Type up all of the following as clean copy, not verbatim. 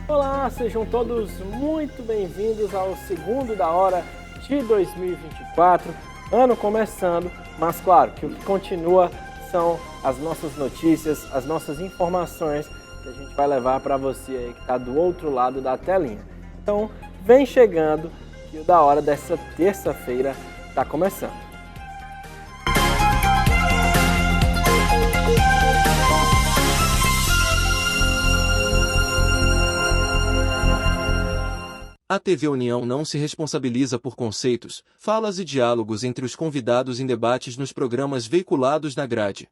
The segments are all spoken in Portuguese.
Olá, sejam todos muito bem-vindos ao segundo da hora de 2024, ano começando, mas claro que o que continua são as nossas notícias, as nossas informações que a gente vai levar para você aí que está do outro lado da telinha. Então, vem chegando que o da hora dessa terça-feira está começando. A TV União não se responsabiliza por conceitos, falas e diálogos entre os convidados em debates nos programas veiculados na grade.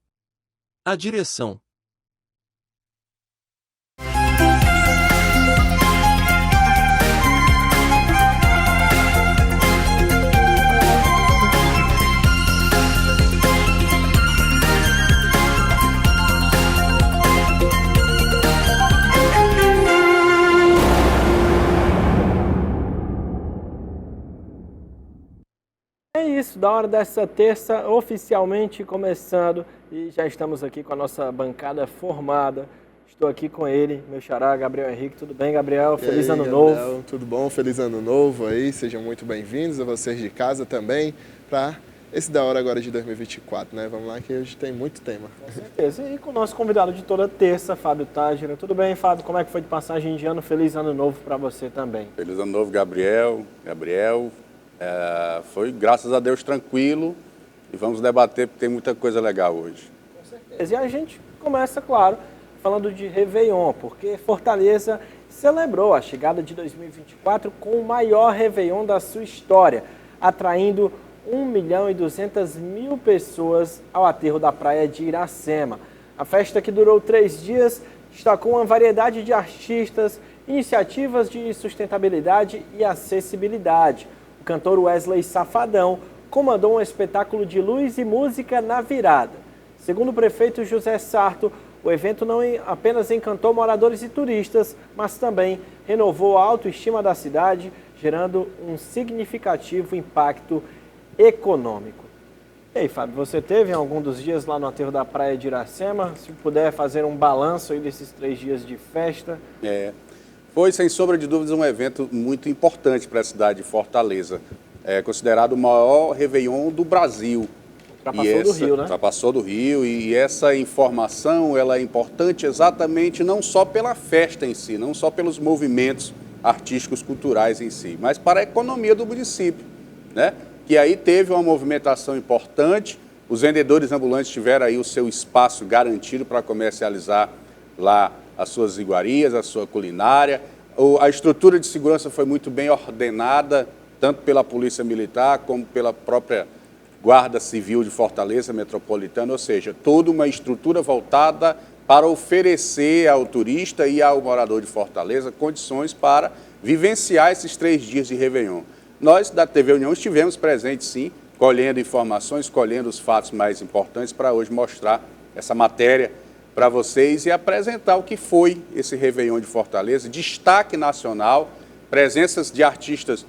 A direção. É isso, da hora dessa terça, oficialmente começando, e já estamos aqui com a nossa bancada formada. Estou aqui com ele, meu xará, Gabriel Henrique. Tudo bem, Gabriel? Feliz ano novo. Tudo bom? Feliz ano novo aí. Sejam muito bem-vindos, a vocês de casa também, para esse da hora agora de 2024, né? Vamos lá que hoje tem muito tema. Com certeza. E com o nosso convidado de toda terça, Fábio Tágera. Tudo bem, Fábio? Como é que foi de passagem de ano? Feliz ano novo para você também. Feliz ano novo, Gabriel. Foi, graças a Deus, tranquilo e vamos debater porque tem muita coisa legal hoje. Com certeza. E a gente começa, claro, falando de Réveillon, porque Fortaleza celebrou a chegada de 2024 com o maior Réveillon da sua história, atraindo 1.200.000 pessoas ao aterro da praia de Iracema. A festa, que durou 3 dias, destacou uma variedade de artistas, iniciativas de sustentabilidade e acessibilidade. O cantor Wesley Safadão comandou um espetáculo de luz e música na virada. Segundo o prefeito José Sarto, o evento não apenas encantou moradores e turistas, mas também renovou a autoestima da cidade, gerando um significativo impacto econômico. E aí, Fábio, você teve em algum dos dias lá no aterro da praia de Iracema? Se puder fazer um balanço aí desses 3 dias de festa. Foi, sem sombra de dúvidas, um evento muito importante para a cidade de Fortaleza. É considerado o maior Réveillon do Brasil. Ultrapassou do Rio, né? Ultrapassou do Rio, e essa informação ela é importante exatamente não só pela festa em si, não só pelos movimentos artísticos, culturais em si, mas para a economia do município, né? Que aí teve uma movimentação importante, os vendedores ambulantes tiveram aí o seu espaço garantido para comercializar lá as suas iguarias, a sua culinária. A estrutura de segurança foi muito bem ordenada, tanto pela Polícia Militar como pela própria Guarda Civil de Fortaleza Metropolitana, ou seja, toda uma estrutura voltada para oferecer ao turista e ao morador de Fortaleza condições para vivenciar esses 3 dias de Réveillon. Nós, da TV União, estivemos presentes, sim, colhendo informações, colhendo os fatos mais importantes para hoje mostrar essa matéria para vocês e apresentar o que foi esse Réveillon de Fortaleza, destaque nacional, presenças de artistas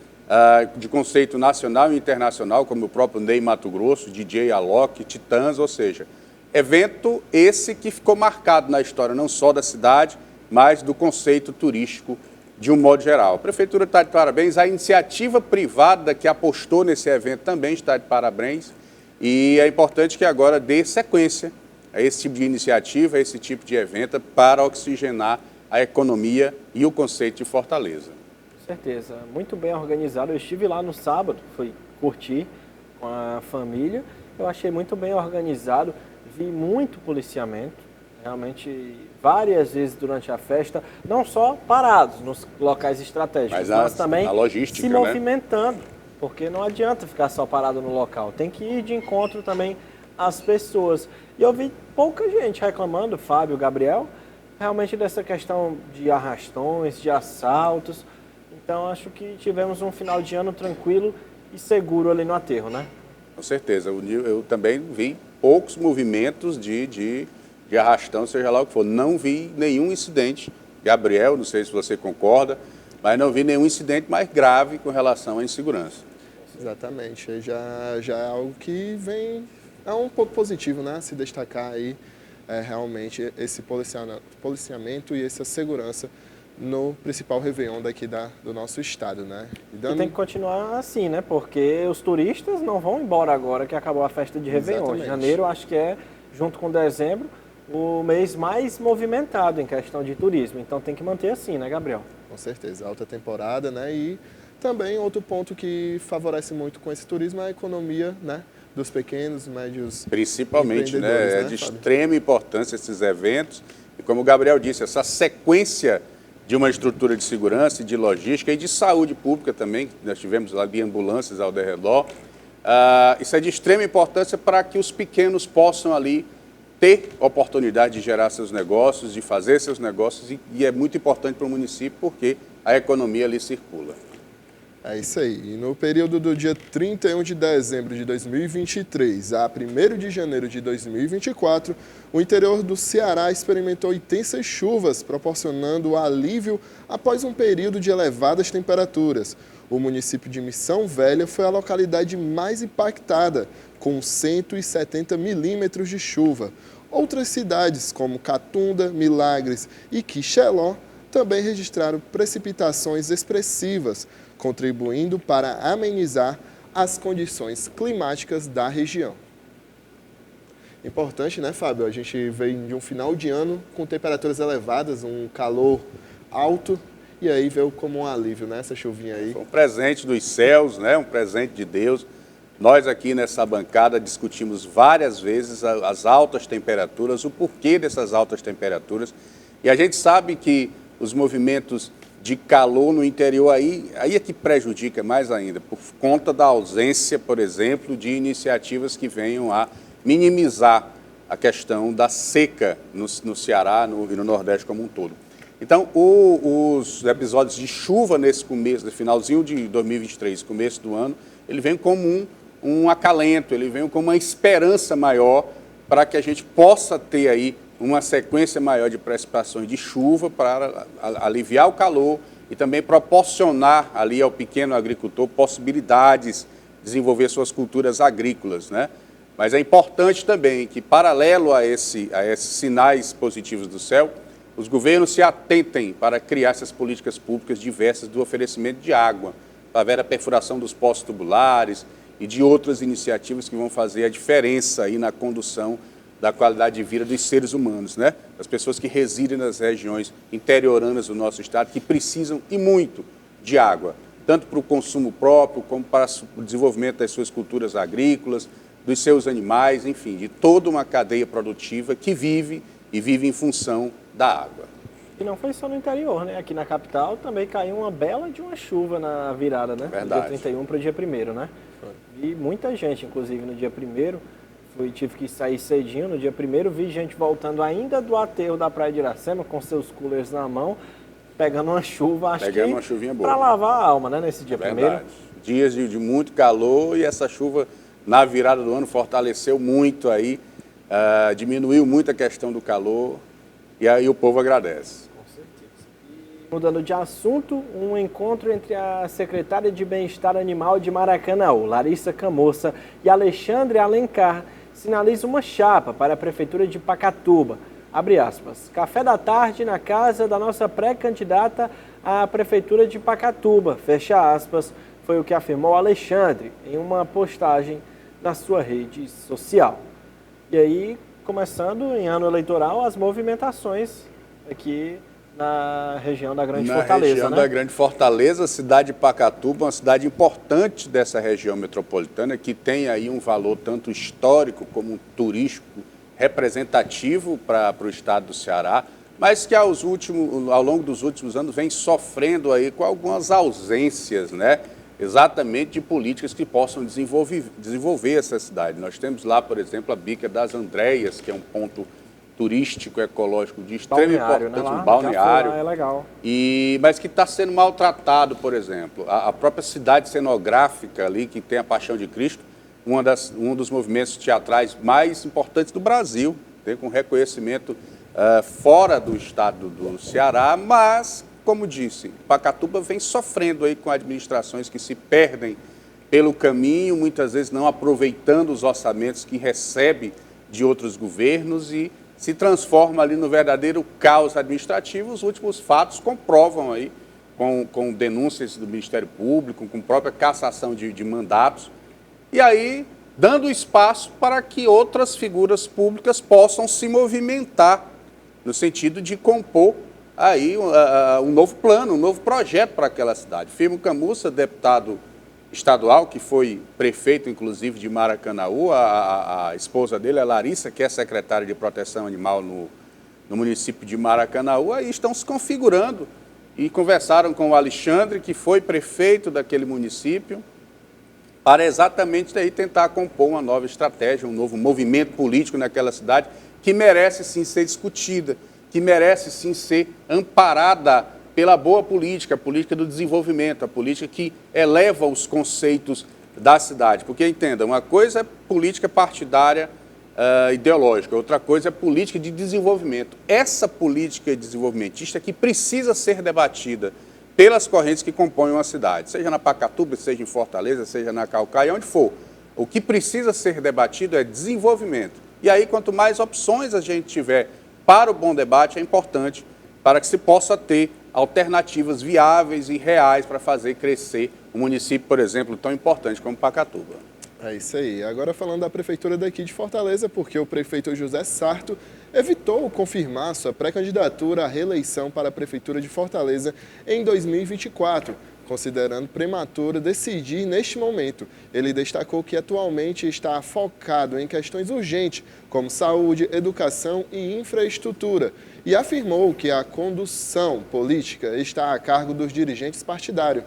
de conceito nacional e internacional, como o próprio Ney Matogrosso, DJ Alok, Titãs, ou seja, evento esse que ficou marcado na história não só da cidade, mas do conceito turístico de um modo geral. A Prefeitura está de parabéns, a iniciativa privada que apostou nesse evento também está de parabéns, e é importante que agora dê sequência a esse tipo de iniciativa, a esse tipo de evento para oxigenar a economia e o conceito de Fortaleza. Com certeza, muito bem organizado. Eu estive lá no sábado, fui curtir com a família, eu achei muito bem organizado, vi muito policiamento, realmente várias vezes durante a festa, não só parados nos locais estratégicos, mas também a logística, se movimentando, porque não adianta ficar só parado no local, tem que ir de encontro também às pessoas. E eu vi pouca gente reclamando, Fábio, Gabriel, realmente dessa questão de arrastões, de assaltos. Então, acho que tivemos um final de ano tranquilo e seguro ali no aterro, né? Com certeza. Eu também vi poucos movimentos de arrastão, seja lá o que for. Não vi nenhum incidente. Gabriel, não sei se você concorda, mas não vi nenhum incidente mais grave com relação à insegurança. Exatamente. Já é algo que vem... É um ponto positivo, né? Se destacar aí realmente esse policiamento e essa segurança no principal Réveillon daqui do nosso estado, né? E tem que continuar assim, né? Porque os turistas não vão embora agora que acabou a festa de Réveillon. Exatamente. Janeiro, acho que é, junto com dezembro, o mês mais movimentado em questão de turismo. Então tem que manter assim, né, Gabriel? Com certeza, alta temporada, né? E também outro ponto que favorece muito com esse turismo é a economia, né? Dos pequenos, médios Principalmente, empreendedores, né? É de extrema importância esses eventos. E como o Gabriel disse, essa sequência de uma estrutura de segurança e de logística e de saúde pública também, nós tivemos lá de ambulâncias ao redor, isso é de extrema importância para que os pequenos possam ali ter oportunidade de gerar seus negócios, de fazer seus negócios, e é muito importante para o município porque a economia ali circula. É isso aí. E no período do dia 31 de dezembro de 2023 a 1º de janeiro de 2024, o interior do Ceará experimentou intensas chuvas, proporcionando alívio após um período de elevadas temperaturas. O município de Missão Velha foi a localidade mais impactada, com 170 milímetros de chuva. Outras cidades, como Catunda, Milagres e Quixeló, também registraram precipitações expressivas, contribuindo para amenizar as condições climáticas da região. Importante, né, Fábio? A gente vem de um final de ano com temperaturas elevadas, um calor alto, e aí veio como um alívio, né, essa chuvinha aí. Foi um presente dos céus, né, um presente de Deus. Nós aqui nessa bancada discutimos várias vezes as altas temperaturas, o porquê dessas altas temperaturas, e a gente sabe que os movimentos de calor no interior aí é que prejudica mais ainda, por conta da ausência, por exemplo, de iniciativas que venham a minimizar a questão da seca no Ceará e no Nordeste como um todo. Então, os episódios de chuva nesse começo, no finalzinho de 2023, começo do ano, ele vem como um acalento, ele vem como uma esperança maior para que a gente possa ter aí uma sequência maior de precipitações de chuva para aliviar o calor e também proporcionar ali ao pequeno agricultor possibilidades de desenvolver suas culturas agrícolas, né? Mas é importante também que, paralelo a esses sinais positivos do céu, os governos se atentem para criar essas políticas públicas diversas do oferecimento de água, para ver a perfuração dos poços tubulares e de outras iniciativas que vão fazer a diferença aí na condução da qualidade de vida dos seres humanos, né? As pessoas que residem nas regiões interioranas do nosso estado, que precisam e muito de água, tanto para o consumo próprio, como para o desenvolvimento das suas culturas agrícolas, dos seus animais, enfim, de toda uma cadeia produtiva que vive em função da água. E não foi só no interior, né? Aqui na capital também caiu uma bela de uma chuva na virada, né? Verdade. Do dia 31 para o dia 1º, né? E muita gente, inclusive, no dia 1º, tive que sair cedinho no dia 1º, vi gente voltando ainda do aterro da Praia de Iracema com seus coolers na mão, pegando uma chuva, uma chuvinha boa, para lavar a alma, né, nesse dia 1º. Dias de muito calor e essa chuva na virada do ano fortaleceu muito aí, diminuiu muito a questão do calor e aí o povo agradece. Com certeza. Mudando de assunto, um encontro entre a secretária de Bem-Estar Animal de Maracanaú, Larissa Camoça, e Alexandre Alencar, sinaliza uma chapa para a Prefeitura de Pacatuba. Abre aspas. Café da tarde na casa da nossa pré-candidata à Prefeitura de Pacatuba. Fecha aspas. Foi o que afirmou Alexandre em uma postagem na sua rede social. E aí, começando em ano eleitoral, as movimentações aqui na região da Grande Fortaleza, Na região da Grande Fortaleza, a cidade de Pacatuba, uma cidade importante dessa região metropolitana, que tem aí um valor tanto histórico como turístico representativo para o estado do Ceará, mas que ao longo dos últimos anos vem sofrendo aí com algumas ausências, né? Exatamente de políticas que possam desenvolver essa cidade. Nós temos lá, por exemplo, a Bica das Andréias, que é um ponto turístico, ecológico de extrema importância, né? Um balneário, é legal. Mas que está sendo maltratado, por exemplo. A própria cidade cenográfica ali, que tem a Paixão de Cristo, um dos movimentos teatrais mais importantes do Brasil, tem com reconhecimento fora do estado do Ceará, mas, como disse, Pacatuba vem sofrendo aí com administrações que se perdem pelo caminho, muitas vezes não aproveitando os orçamentos que recebe de outros governos e se transforma ali no verdadeiro caos administrativo. Os últimos fatos comprovam aí, com denúncias do Ministério Público, com própria cassação de mandatos, e aí dando espaço para que outras figuras públicas possam se movimentar no sentido de compor aí um novo plano, um novo projeto para aquela cidade. Firmo Camussa, deputado estadual, que foi prefeito, inclusive, de Maracanaú, a esposa dele, a Larissa, que é secretária de Proteção Animal no município de Maracanaú, aí estão se configurando e conversaram com o Alexandre, que foi prefeito daquele município, para exatamente daí tentar compor uma nova estratégia, um novo movimento político naquela cidade, que merece sim ser discutida, que merece sim ser amparada pela boa política, a política do desenvolvimento, a política que eleva os conceitos da cidade. Porque, entenda, uma coisa é política partidária ideológica, outra coisa é política de desenvolvimento. Essa política desenvolvimentista que precisa ser debatida pelas correntes que compõem uma cidade, seja na Pacatuba, seja em Fortaleza, seja na Caucaia, onde for. O que precisa ser debatido é desenvolvimento. E aí, quanto mais opções a gente tiver para o bom debate, é importante para que se possa ter alternativas viáveis e reais para fazer crescer um município, por exemplo, tão importante como Pacatuba. É isso aí. Agora falando da prefeitura daqui de Fortaleza, porque o prefeito José Sarto evitou confirmar sua pré-candidatura à reeleição para a prefeitura de Fortaleza em 2024, considerando prematuro decidir neste momento. Ele destacou que atualmente está focado em questões urgentes, como saúde, educação e infraestrutura, e afirmou que a condução política está a cargo dos dirigentes partidários.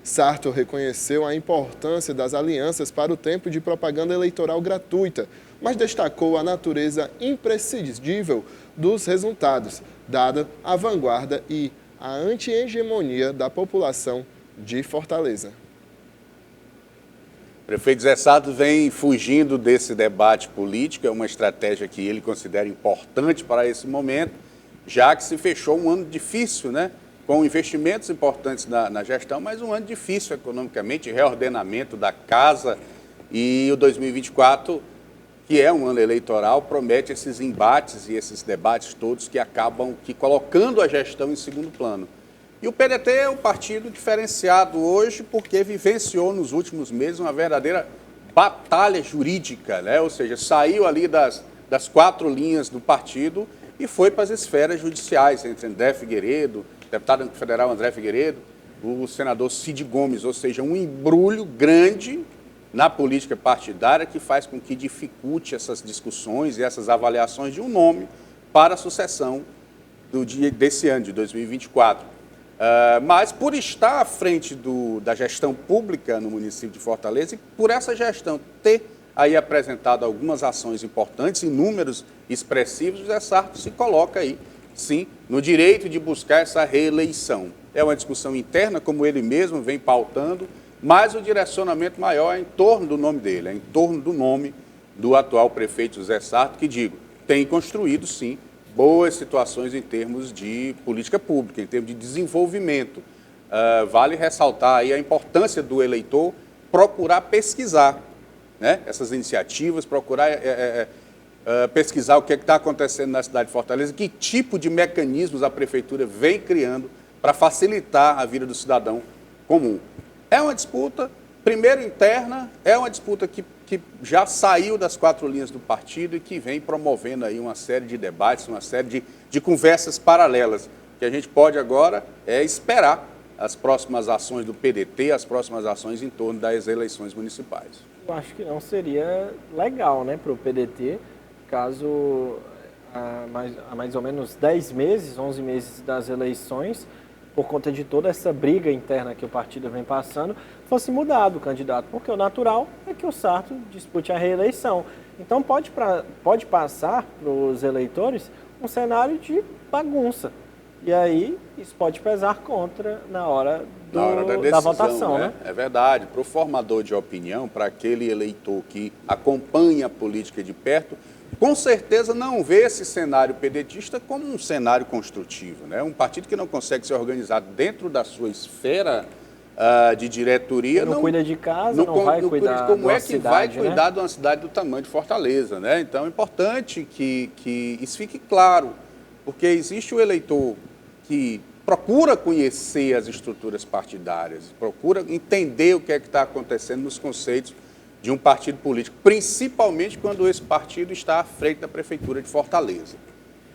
Sarto reconheceu a importância das alianças para o tempo de propaganda eleitoral gratuita, mas destacou a natureza imprescindível dos resultados, dada a vanguarda e a anti-hegemonia da população de Fortaleza. O prefeito Zé Sarto vem fugindo desse debate político, é uma estratégia que ele considera importante para esse momento, já que se fechou um ano difícil, né? Com investimentos importantes na gestão, mas um ano difícil economicamente, reordenamento da casa, e o 2024, que é um ano eleitoral, promete esses embates e esses debates todos que acabam colocando a gestão em segundo plano. E o PDT é um partido diferenciado hoje porque vivenciou nos últimos meses uma verdadeira batalha jurídica, né? Ou seja, saiu ali das 4 linhas do partido e foi para as esferas judiciais, entre André Figueiredo, deputado federal André Figueiredo, o senador Cid Gomes, ou seja, um embrulho grande na política partidária que faz com que dificulte essas discussões e essas avaliações de um nome para a sucessão desse ano, de 2024. Mas por estar à frente da gestão pública no município de Fortaleza e por essa gestão ter aí apresentado algumas ações importantes e números expressivos, o Zé Sarto se coloca aí, sim, no direito de buscar essa reeleição. É uma discussão interna, como ele mesmo vem pautando, mas o direcionamento maior é em torno do nome dele, é em torno do nome do atual prefeito José Sarto, que, digo, tem construído, sim, boas situações em termos de política pública, em termos de desenvolvimento. Vale ressaltar aí a importância do eleitor procurar pesquisar, né, essas iniciativas, procurar pesquisar o que está acontecendo na cidade de Fortaleza, que tipo de mecanismos a prefeitura vem criando para facilitar a vida do cidadão comum. É uma disputa, primeiro interna, é uma disputa que já saiu das 4 linhas do partido e que vem promovendo aí uma série de debates, uma série de conversas paralelas. O que a gente pode agora é esperar as próximas ações do PDT, as próximas ações em torno das eleições municipais. Eu acho que não seria legal, né, para o PDT, caso há mais ou menos 10 meses, 11 meses das eleições, por conta de toda essa briga interna que o partido vem passando, fosse mudado o candidato, porque o natural é que o Sarto dispute a reeleição. Então pode passar para os eleitores um cenário de bagunça. E aí isso pode pesar contra na hora da decisão, da votação, né? É verdade. Para o formador de opinião, para aquele eleitor que acompanha a política de perto, com certeza não vê esse cenário pedetista como um cenário construtivo, né? Um partido que não consegue se organizar dentro da sua esfera de diretoria... Não cuida de casa, não vai cuidar como é que cidade, vai cuidar de uma cidade do tamanho de Fortaleza, né? Então é importante que isso fique claro, porque existe o eleitor que procura conhecer as estruturas partidárias, procura entender o que é que está acontecendo nos conceitos de um partido político, principalmente quando esse partido está à frente da Prefeitura de Fortaleza.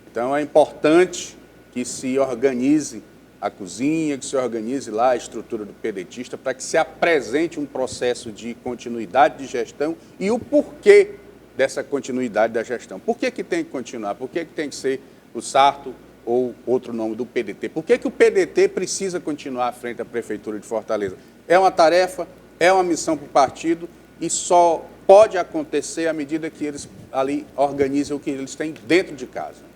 Então é importante que se organize a cozinha, que se organize lá a estrutura do pedetista para que se apresente um processo de continuidade de gestão e o porquê dessa continuidade da gestão. Por que tem que continuar? Por que tem que ser o Sarto ou outro nome do PDT? Por que o PDT precisa continuar à frente da Prefeitura de Fortaleza? É uma tarefa, é uma missão para o partido e só pode acontecer à medida que eles ali organizam o que eles têm dentro de casa.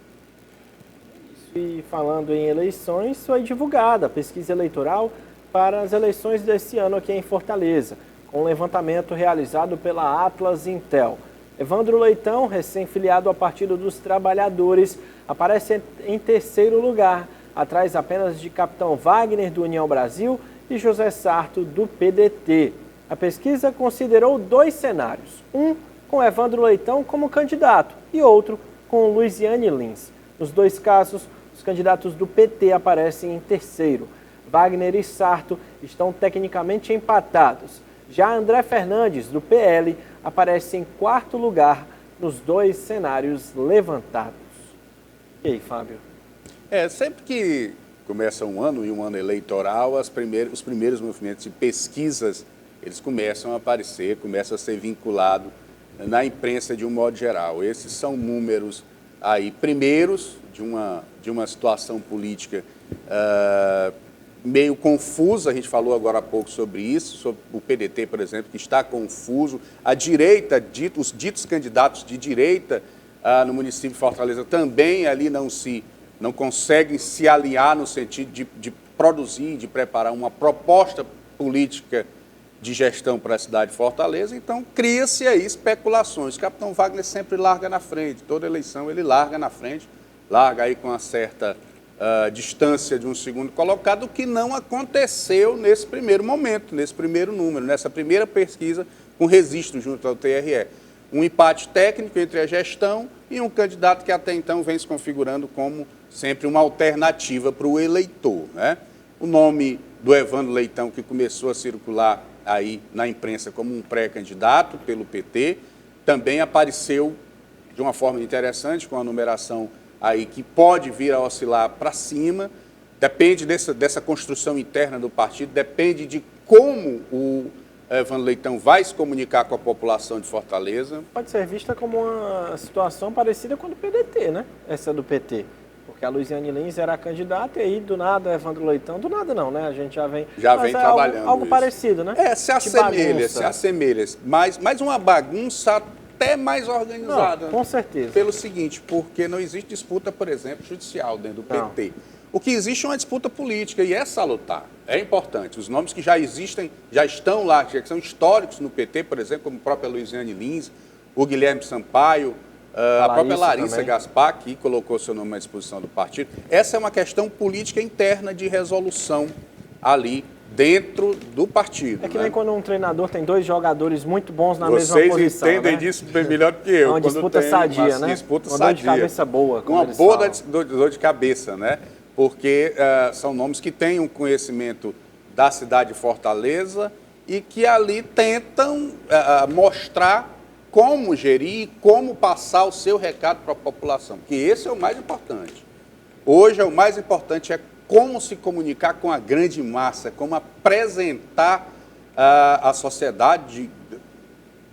E falando em eleições, foi divulgada a pesquisa eleitoral para as eleições desse ano aqui em Fortaleza, com um levantamento realizado pela Atlas Intel. Evandro Leitão, recém-filiado ao Partido dos Trabalhadores, aparece em terceiro lugar, atrás apenas de Capitão Wagner, do União Brasil, e José Sarto, do PDT. A pesquisa considerou 2 cenários, um com Evandro Leitão como candidato e outro com Luiziane Lins. Nos 2 casos, os candidatos do PT aparecem em terceiro. Wagner e Sarto estão tecnicamente empatados. Já André Fernandes, do PL, aparece em quarto lugar nos 2 cenários levantados. E aí, Fábio? Sempre que começa um ano e um ano eleitoral, os primeiros movimentos de pesquisas, eles começam a aparecer, começam a ser vinculados na imprensa de um modo geral. Esses são números aí primeiros de uma situação política meio confusa. A gente falou agora há pouco sobre isso, sobre o PDT, por exemplo, que está confuso. A direita, os ditos candidatos de direita no município de Fortaleza também ali não conseguem se alinhar no sentido de produzir, de preparar uma proposta política de gestão para a cidade de Fortaleza. Então, cria-se aí especulações. O Capitão Wagner sempre larga na frente, toda eleição ele larga na frente, larga aí com uma certa distância de um segundo colocado, o que não aconteceu nesse primeiro momento, nesse primeiro número, nessa primeira pesquisa com registro junto ao TRE. Um empate técnico entre a gestão e um candidato que até então vem se configurando como sempre uma alternativa para o eleitor, né? O nome do Evandro Leitão, que começou a circular aí na imprensa como um pré-candidato pelo PT, também apareceu de uma forma interessante, com a numeração aí que pode vir a oscilar para cima. Depende dessa construção interna do partido, depende de como o Evandro Leitão vai se comunicar com a população de Fortaleza. Pode ser vista como uma situação parecida com a do PDT, né? Essa do PT. Porque a Luiziane Lins era a candidata e aí, do nada, Evandro Leitão, do nada não, né? A gente já vem trabalhando algo parecido, né? Se assemelha, mas uma bagunça até mais organizada. Não, com certeza. Pelo seguinte, porque não existe disputa, por exemplo, judicial dentro do PT. Não. O que existe é uma disputa política e é salutar, é importante. Os nomes que já existem, já estão lá, que são históricos no PT, por exemplo, como a própria Luiziane Lins, o Guilherme Sampaio, a própria Larissa Gaspar, que colocou seu nome à disposição do partido. Essa é uma questão política interna de resolução ali dentro do partido. É que nem quando um treinador tem 2 jogadores muito bons na Vocês mesma posição. Vocês entendem disso melhor do que eu. É uma disputa sadia, né? Disputa uma sadia. Dor de cabeça boa. Uma boa dor de cabeça, né? Porque são nomes que têm um conhecimento da cidade de Fortaleza e que ali tentam mostrar como gerir, como passar o seu recado para a população, que esse é o mais importante. Hoje, o mais importante é como se comunicar com a grande massa, como apresentar à sociedade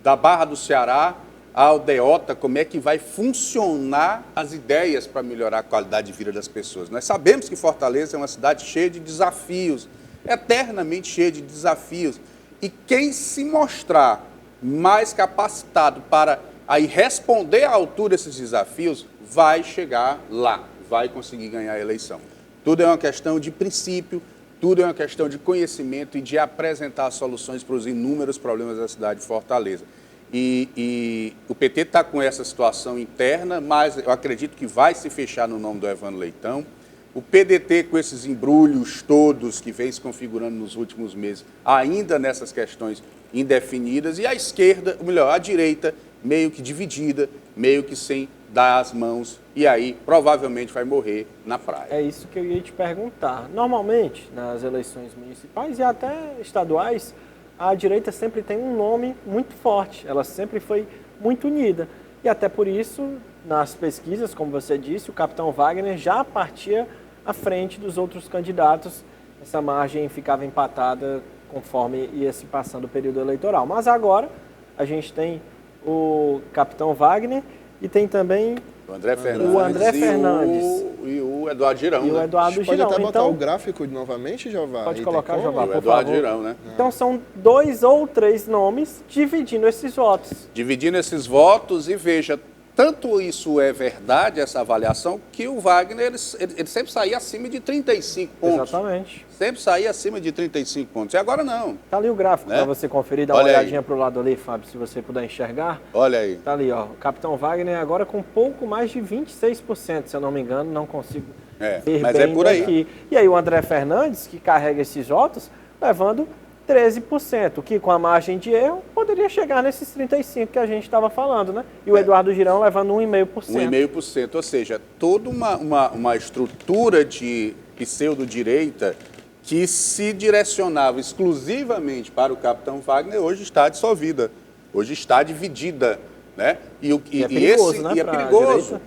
da Barra do Ceará, a aldeota, como é que vai funcionar as ideias para melhorar a qualidade de vida das pessoas. Nós sabemos que Fortaleza é uma cidade cheia de desafios, eternamente cheia de desafios, e quem se mostrar mais capacitado para aí responder à altura desses desafios, vai chegar lá, vai conseguir ganhar a eleição. Tudo é uma questão de princípio, tudo é uma questão de conhecimento e de apresentar soluções para os inúmeros problemas da cidade de Fortaleza. E o PT está com essa situação interna, mas eu acredito que vai se fechar no nome do Evandro Leitão. o PDT com esses embrulhos todos que vem se configurando nos últimos meses, ainda nessas questões indefinidas, e a esquerda, ou melhor, a direita, meio que dividida, meio que sem dar as mãos, e aí provavelmente vai morrer na praia. É isso que eu ia te perguntar. Normalmente, nas eleições municipais e até estaduais, a direita sempre tem um nome muito forte, ela sempre foi muito unida. E até por isso, nas pesquisas, como você disse, o capitão Wagner já partia à frente dos outros candidatos. Essa margem ficava empatada conforme ia se passando o período eleitoral. Mas agora a gente tem o capitão Wagner e tem também o André Fernandes e o Eduardo Girão. E o Eduardo Pode Girão. até botar então, o gráfico novamente, Jeová? Pode colocar, Jeová, por Eduardo favor. Girão, né? Então são 2 ou 3 nomes dividindo esses votos. Dividindo esses votos, e veja, tanto isso é verdade, essa avaliação, que o Wagner ele sempre saía acima de 35 pontos. Exatamente. Sempre saía acima de 35 pontos. E agora não. Tá ali o gráfico, né, para você conferir, dá uma Olha olhadinha para o lado ali, Fábio, se você puder enxergar. Olha aí. Tá ali, ó, o capitão Wagner agora com pouco mais de 26%, se eu não me engano, não consigo ver mas bem é por aí. daqui. E aí o André Fernandes, que carrega esses votos, levando 13%, que com a margem de erro poderia chegar nesses 35% que a gente estava falando, né? E o Eduardo Girão levando 1,5%. 1,5%, ou seja, toda uma estrutura de pseudo-direita que se direcionava exclusivamente para o capitão Wagner, hoje está dissolvida, hoje está dividida, né? E é perigoso, né? E é perigoso,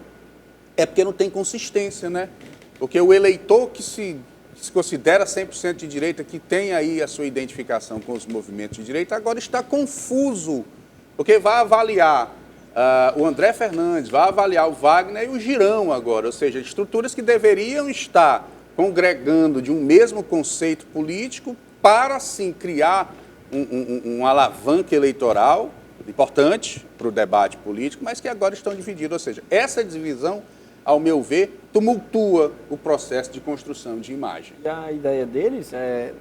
é porque não tem consistência, né? Porque o eleitor que se considera 100% de direita, que tem aí a sua identificação com os movimentos de direita, agora está confuso, porque vai avaliar o André Fernandes, vai avaliar o Wagner e o Girão agora, ou seja, estruturas que deveriam estar congregando de um mesmo conceito político para, sim, criar um alavanca eleitoral importante para o debate político, mas que agora estão divididos, ou seja, essa divisão, ao meu ver, tumultua o processo de construção de imagem. E a ideia deles é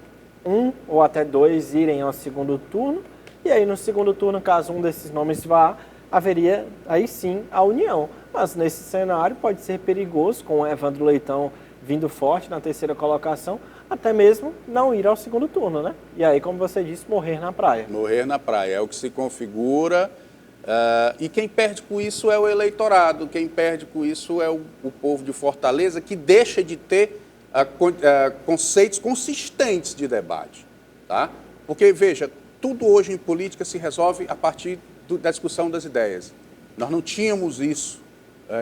1 ou até 2 irem ao segundo turno, e aí no segundo turno, caso um desses nomes vá, haveria aí sim a união. Mas nesse cenário pode ser perigoso, com o Evandro Leitão vindo forte na terceira colocação, até mesmo não ir ao segundo turno, né? E aí, como você disse, morrer na praia. Morrer na praia, é o que se configura. E quem perde com isso é o eleitorado, quem perde com isso é o povo de Fortaleza, que deixa de ter conceitos consistentes de debate. Tá? Porque, veja, tudo hoje em política se resolve a partir da discussão das ideias. Nós não tínhamos isso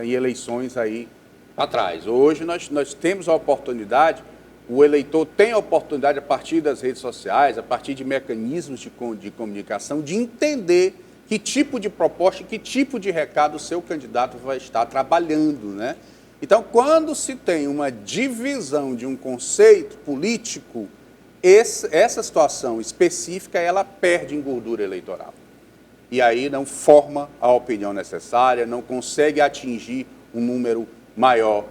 em eleições aí atrás. Hoje nós temos a oportunidade, o eleitor tem a oportunidade, a partir das redes sociais, a partir de mecanismos de comunicação, de entender que tipo de proposta, que tipo de recado o seu candidato vai estar trabalhando, né? Então, quando se tem uma divisão de um conceito político, essa situação específica, ela perde em gordura eleitoral. E aí não forma a opinião necessária, não consegue atingir um número maior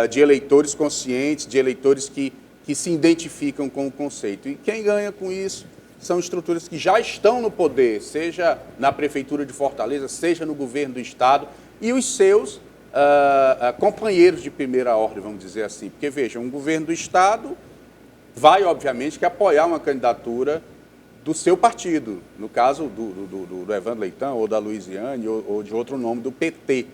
de eleitores conscientes, de eleitores que se identificam com o conceito. E quem ganha com isso são estruturas que já estão no poder, seja na Prefeitura de Fortaleza, seja no governo do Estado, e os seus companheiros de primeira ordem, vamos dizer assim. Porque, veja, um governo do Estado vai, obviamente, que apoiar uma candidatura do seu partido, no caso do Evandro Leitão, ou da Luiziane, ou de outro nome, do PT.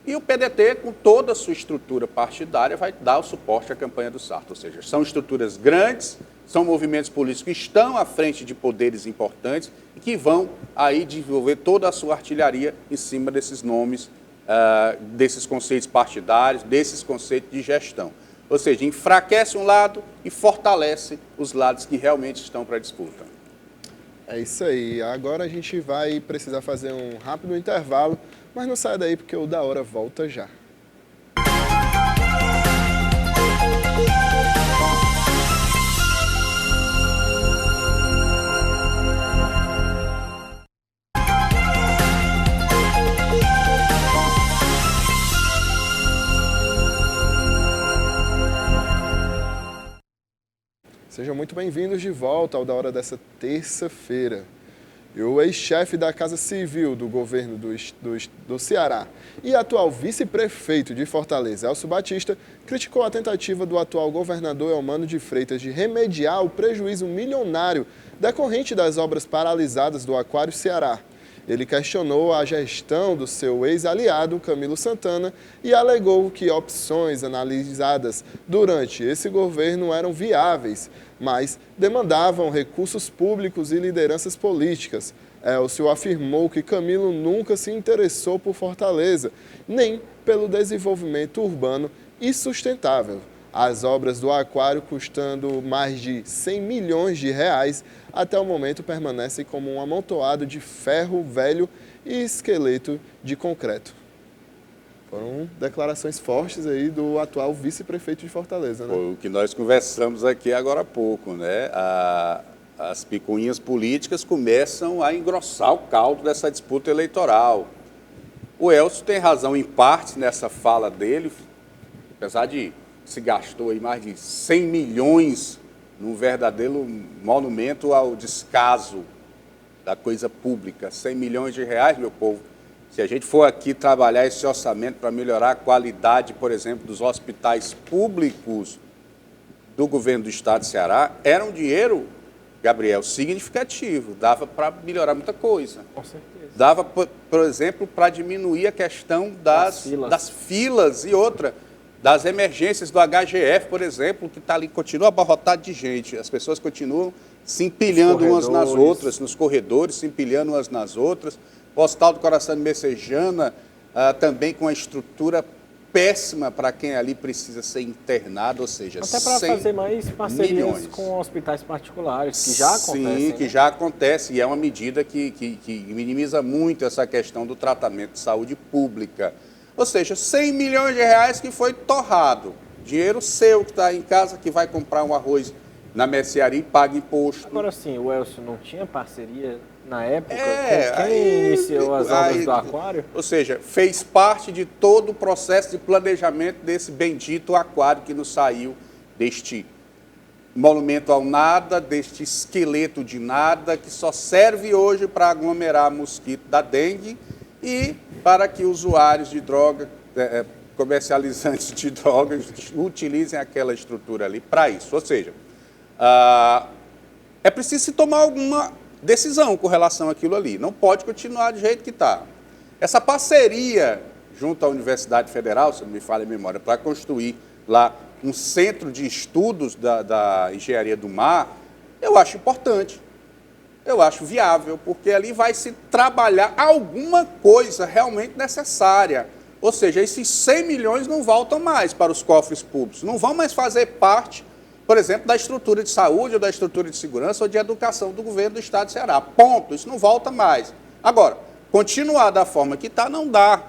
E o PDT, com toda a sua estrutura partidária, vai dar o suporte à campanha do Sarto. Ou seja, são estruturas grandes, são movimentos políticos que estão à frente de poderes importantes e que vão aí desenvolver toda a sua artilharia em cima desses nomes, desses conceitos partidários, desses conceitos de gestão. Ou seja, enfraquece um lado e fortalece os lados que realmente estão para a disputa. É isso aí. Agora a gente vai precisar fazer um rápido intervalo, mas não saia daí porque o Da Hora volta já. Sejam muito bem-vindos de volta ao Da Hora dessa terça-feira. E o ex-chefe da Casa Civil do governo do Ceará e atual vice-prefeito de Fortaleza, Elcio Batista, criticou a tentativa do atual governador Eumano de Freitas de remediar o prejuízo milionário decorrente das obras paralisadas do Aquário Ceará. Ele questionou a gestão do seu ex-aliado, Camilo Santana, e alegou que opções analisadas durante esse governo eram viáveis, mas demandavam recursos públicos e lideranças políticas. Elcio afirmou que Camilo nunca se interessou por Fortaleza, nem pelo desenvolvimento urbano e sustentável. As obras do aquário, custando mais de 100 milhões de reais, até o momento permanecem como um amontoado de ferro velho e esqueleto de concreto. Foram declarações fortes aí do atual vice-prefeito de Fortaleza, né? Foi o que nós conversamos aqui agora há pouco, né? As picuinhas políticas começam a engrossar o caldo dessa disputa eleitoral. O Elcio tem razão em parte nessa fala dele, apesar de se gastou aí mais de 100 milhões num verdadeiro monumento ao descaso da coisa pública. 100 milhões de reais, meu povo. Se a gente for aqui trabalhar esse orçamento para melhorar a qualidade, por exemplo, dos hospitais públicos do governo do estado de Ceará, era um dinheiro, Gabriel, significativo. Dava para melhorar muita coisa. Com certeza. Dava, por exemplo, para diminuir a questão das filas e outra. Das emergências do HGF, por exemplo, que está ali, continua abarrotado de gente. As pessoas continuam se empilhando umas nas outras, nos corredores, se empilhando umas nas outras. O Hospital do Coração de Messejana, também com uma estrutura péssima para quem ali precisa ser internado, ou seja, até para fazer mais parcerias com hospitais particulares, que já acontecem. Sim, que já acontece, e é uma medida que minimiza muito essa questão do tratamento de saúde pública. Ou seja, 100 milhões de reais que foi torrado. Dinheiro seu que está em casa, que vai comprar um arroz na mercearia e paga imposto. Agora sim, o Elcio não tinha parceria na época com quem iniciou as obras do aquário? Ou seja, fez parte de todo o processo de planejamento desse bendito aquário que nos saiu deste monumento ao nada, deste esqueleto de nada, que só serve hoje para aglomerar mosquito da dengue e para que usuários de droga, comercializantes de drogas, utilizem aquela estrutura ali para isso. Ou seja, é preciso se tomar alguma decisão com relação àquilo ali. Não pode continuar do jeito que está. Essa parceria junto à Universidade Federal, se não me falha a memória, para construir lá um centro de estudos da engenharia do mar, eu acho importante. Eu acho viável, porque ali vai se trabalhar alguma coisa realmente necessária. Ou seja, esses 100 milhões não voltam mais para os cofres públicos, não vão mais fazer parte, por exemplo, da estrutura de saúde, ou da estrutura de segurança, ou de educação do governo do estado de Ceará. Ponto, isso não volta mais. Agora, continuar da forma que está não dá.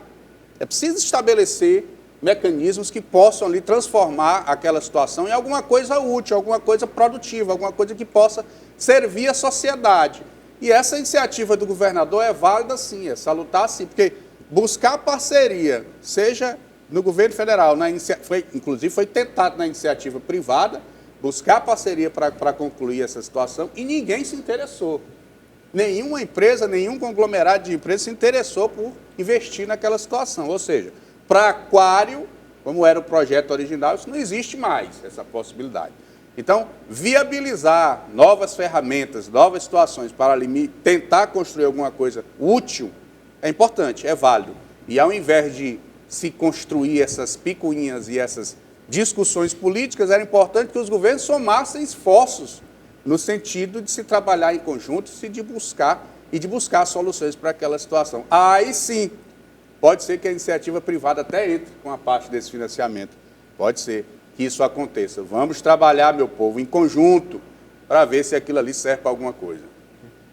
É preciso estabelecer mecanismos que possam ali transformar aquela situação em alguma coisa útil, alguma coisa produtiva, alguma coisa que possa servir à sociedade. E essa iniciativa do governador é válida sim, é salutar sim, porque buscar parceria, seja no governo federal, inclusive foi tentado na iniciativa privada, buscar parceria para concluir essa situação e ninguém se interessou. Nenhuma empresa, nenhum conglomerado de empresas se interessou por investir naquela situação. Ou seja, para aquário, como era o projeto original, isso não existe mais, essa possibilidade. Então, viabilizar novas ferramentas, novas situações para tentar construir alguma coisa útil é importante, é válido. E ao invés de se construir essas picuinhas e essas discussões políticas, era importante que os governos somassem esforços no sentido de se trabalhar em conjunto e de buscar soluções para aquela situação. Aí sim, pode ser que a iniciativa privada até entre com a parte desse financiamento. Pode ser que isso aconteça. Vamos trabalhar, meu povo, em conjunto, para ver se aquilo ali serve para alguma coisa.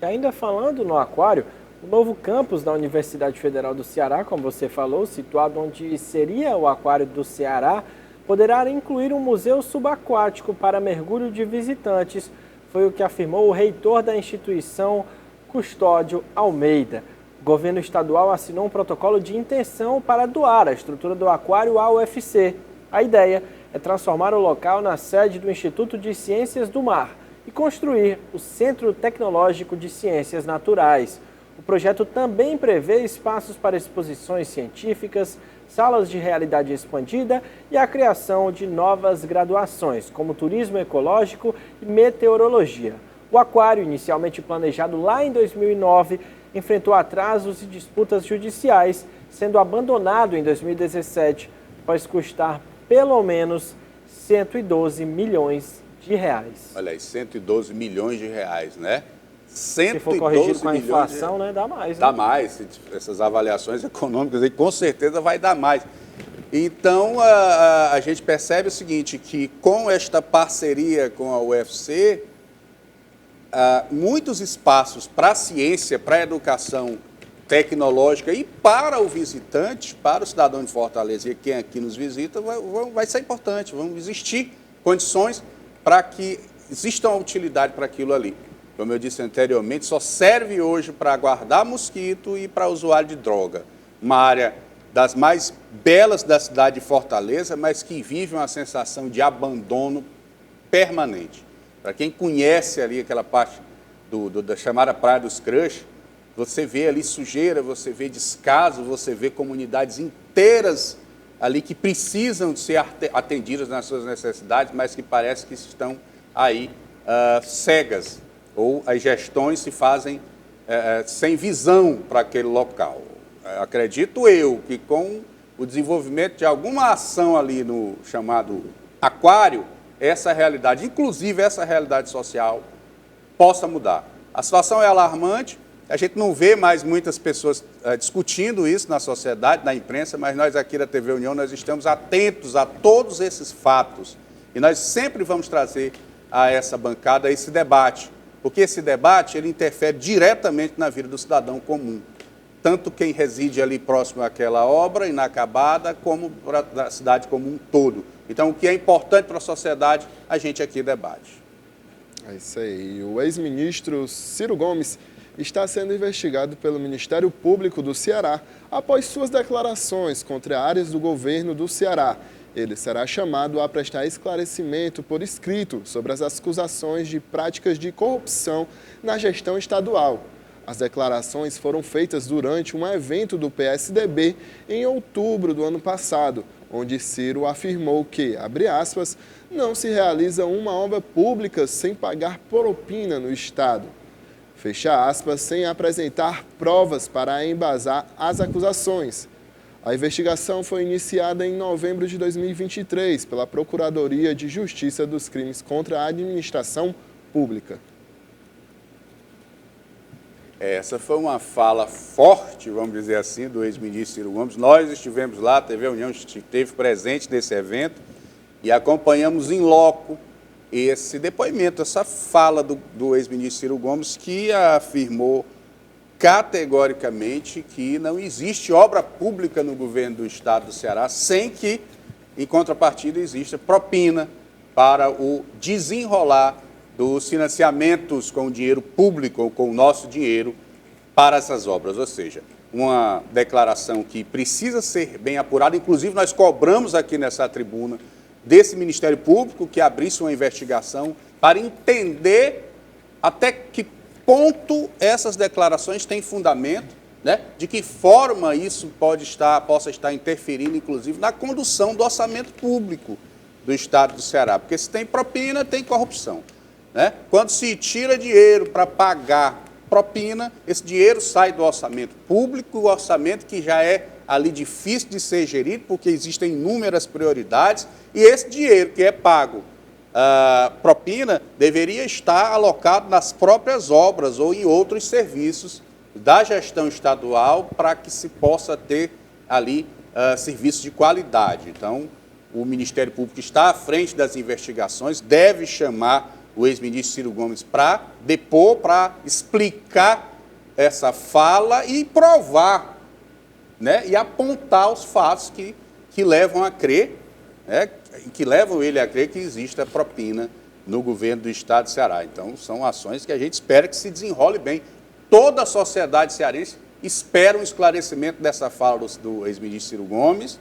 E ainda falando no aquário, o novo campus da Universidade Federal do Ceará, como você falou, situado onde seria o aquário do Ceará, poderá incluir um museu subaquático para mergulho de visitantes. Foi o que afirmou o reitor da instituição, Custódio Almeida. O governo estadual assinou um protocolo de intenção para doar a estrutura do aquário à UFC. A ideia é transformar o local na sede do Instituto de Ciências do Mar e construir o Centro Tecnológico de Ciências Naturais. O projeto também prevê espaços para exposições científicas, salas de realidade expandida e a criação de novas graduações, como turismo ecológico e meteorologia. O aquário, inicialmente planejado lá em 2009, enfrentou atrasos e disputas judiciais, sendo abandonado em 2017, após custar pelo menos 112 milhões de reais. Olha aí, 112 milhões de reais, né? Se for corrigido com a inflação, né, dá mais. Né? Dá mais, essas avaliações econômicas aí com certeza vai dar mais. Então, a gente percebe o seguinte, que com esta parceria com a UFC, muitos espaços para a ciência, para a educação tecnológica e para o visitante, para o cidadão de Fortaleza e quem aqui nos visita, vai ser importante, vão existir condições para que exista uma utilidade para aquilo ali. Como eu disse anteriormente, só serve hoje para guardar mosquito e para usuário de droga. Uma área das mais belas da cidade de Fortaleza, mas que vive uma sensação de abandono permanente. Para quem conhece ali aquela parte da chamada Praia dos Crush, você vê ali sujeira, você vê descaso, você vê comunidades inteiras ali que precisam de ser atendidas nas suas necessidades, mas que parece que estão aí cegas, ou as gestões se fazem sem visão para aquele local. Acredito eu que com o desenvolvimento de alguma ação ali no chamado aquário, essa realidade, inclusive essa realidade social, possa mudar. A situação é alarmante, a gente não vê mais muitas pessoas discutindo isso na sociedade, na imprensa, mas nós aqui da TV União, nós estamos atentos a todos esses fatos e nós sempre vamos trazer a essa bancada esse debate, porque esse debate ele interfere diretamente na vida do cidadão comum, tanto quem reside ali próximo àquela obra inacabada, como para a cidade como um todo. Então, o que é importante para a sociedade, a gente aqui debate. É isso aí. O ex-ministro Ciro Gomes está sendo investigado pelo Ministério Público do Ceará após suas declarações contra áreas do governo do Ceará. Ele será chamado a prestar esclarecimento por escrito sobre as acusações de práticas de corrupção na gestão estadual. As declarações foram feitas durante um evento do PSDB em outubro do ano passado, onde Ciro afirmou que, abre aspas, não se realiza uma obra pública sem pagar propina no Estado. Fecha aspas, sem apresentar provas para embasar as acusações. A investigação foi iniciada em novembro de 2023 pela Procuradoria de Justiça dos Crimes contra a Administração Pública. Essa foi uma fala forte, vamos dizer assim, do ex-ministro Ciro Gomes. Nós estivemos lá, a TV União esteve presente nesse evento e acompanhamos em loco esse depoimento, essa fala do ex-ministro Ciro Gomes, que afirmou categoricamente que não existe obra pública no governo do Estado do Ceará sem que, em contrapartida, exista propina para o desenrolar dos financiamentos com o dinheiro público ou com o nosso dinheiro para essas obras. Ou seja, uma declaração que precisa ser bem apurada. Inclusive, nós cobramos aqui nessa tribuna desse Ministério Público que abrisse uma investigação para entender até que ponto essas declarações têm fundamento, né? De que forma isso possa estar interferindo, inclusive, na condução do orçamento público do Estado do Ceará. Porque se tem propina, tem corrupção. Né? Quando se tira dinheiro para pagar propina, esse dinheiro sai do orçamento público, o orçamento que já é ali difícil de ser gerido, porque existem inúmeras prioridades, e esse dinheiro que é pago propina deveria estar alocado nas próprias obras ou em outros serviços da gestão estadual para que se possa ter ali serviços de qualidade. Então, o Ministério Público está à frente das investigações, deve chamar o ex-ministro Ciro Gomes para depor, para explicar essa fala e provar, né, e apontar os fatos que levam a crer, né, que levam ele a crer que exista propina no governo do Estado do Ceará. Então, são ações que a gente espera que se desenrole bem. Toda a sociedade cearense espera um esclarecimento dessa fala do ex-ministro Ciro Gomes,